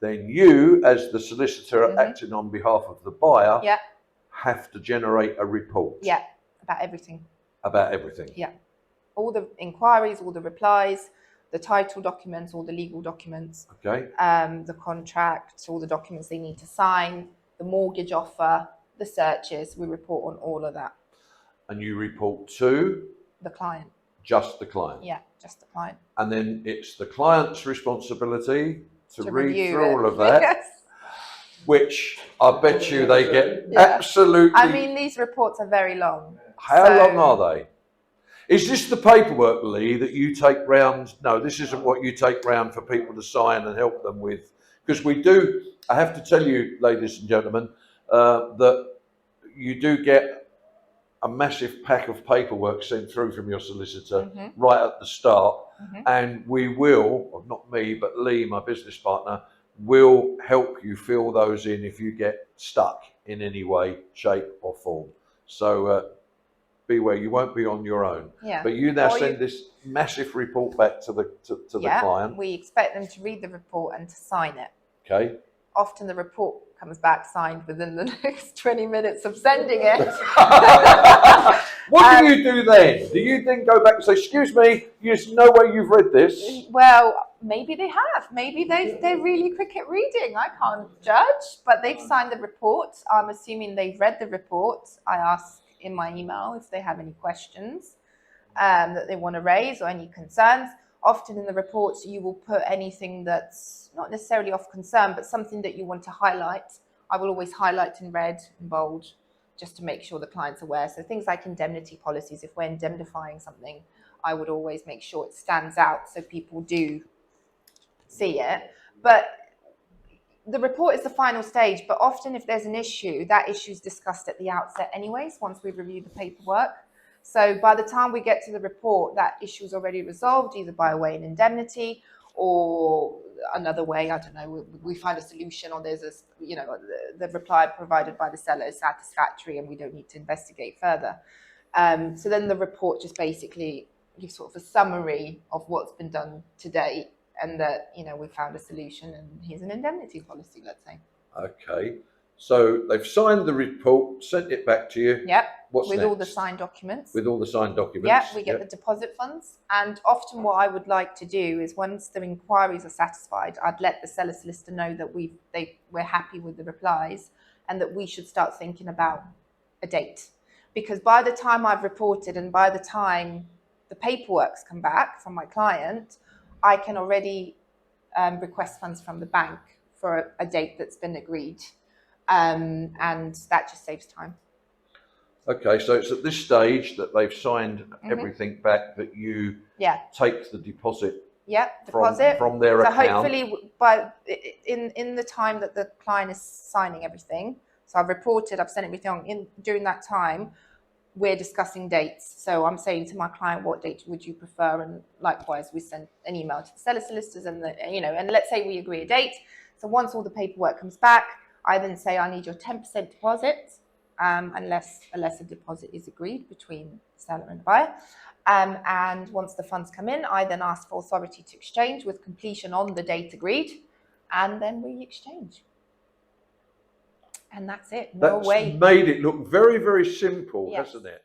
then you, as the solicitor acting on behalf of the buyer, Yeah. have to generate a report. Yeah, about everything. About everything. Yeah. All the inquiries, all the replies, the title documents, all the legal documents. Okay. The contract, all the documents they need to sign, the mortgage offer, the searches. We report on all of that. And you report to? The client. Just the client. Yeah, just the client. And then it's the client's responsibility to read through all of that. Yes. Which I bet you they get absolutely... I mean, these reports are very long. How long are they? Is this the paperwork, Lee, that you take round? No, this isn't what you take round for people to sign and help them with. Because we do, I have to tell you, ladies and gentlemen, that you do get a massive pack of paperwork sent through from your solicitor right at the start. And we will, or not me, but Lee, my business partner, will help you fill those in if you get stuck in any way, shape or form. So beware, you won't be on your own. Yeah. But you now send this massive report back to the client. We expect them to read the report and to sign it. Okay. Often the report comes back signed within the next 20 minutes of sending it. What do you do then? Do you then go back and say, excuse me, there's no way you've read this? Well, maybe they have. Maybe they're really quick at reading. I can't judge, but they've signed the report. I'm assuming they've read the report. I ask in my email if they have any questions that they want to raise or any concerns. Often in the reports, you will put anything that's not necessarily of concern, but something that you want to highlight. I will always highlight in red and bold just to make sure the client's aware. So things like indemnity policies, if we're indemnifying something, I would always make sure it stands out so people do see it. But the report is the final stage, but often if there's an issue, that issue is discussed at the outset anyways, once we've reviewed the paperwork. So by the time we get to the report, that issue is already resolved, either by way of indemnity or another way, I don't know, we find a solution, or there's a, the reply provided by the seller is satisfactory and we don't need to investigate further. So then the report just basically gives sort of a summary of what's been done to date, and that, we found a solution and here's an indemnity policy, let's say. Okay. So they've signed the report, sent it back to you. Yep. What's with next? all the signed documents. With all the signed documents. Yeah, we get the deposit funds. And often what I would like to do is once the inquiries are satisfied, I'd let the seller solicitor know that we're happy with the replies and that we should start thinking about a date. Because by the time I've reported and by the time the paperwork's come back from my client, I can already request funds from the bank for a date that's been agreed. And that just saves time. Okay, so it's at this stage that they've signed everything back that you take the deposit. Yeah, deposit from their account. So hopefully, in the time that the client is signing everything, so I've reported, I've sent everything on. During that time, we're discussing dates. So I'm saying to my client, what date would you prefer? And likewise, we send an email to the seller solicitors, and and let's say we agree a date. So once all the paperwork comes back, I then say I need your 10% deposit, unless a lesser deposit is agreed between the seller and the buyer. And once the funds come in, I then ask for authority to exchange with completion on the date agreed, and then we exchange. And that's it. That's made it look very, very simple, hasn't it?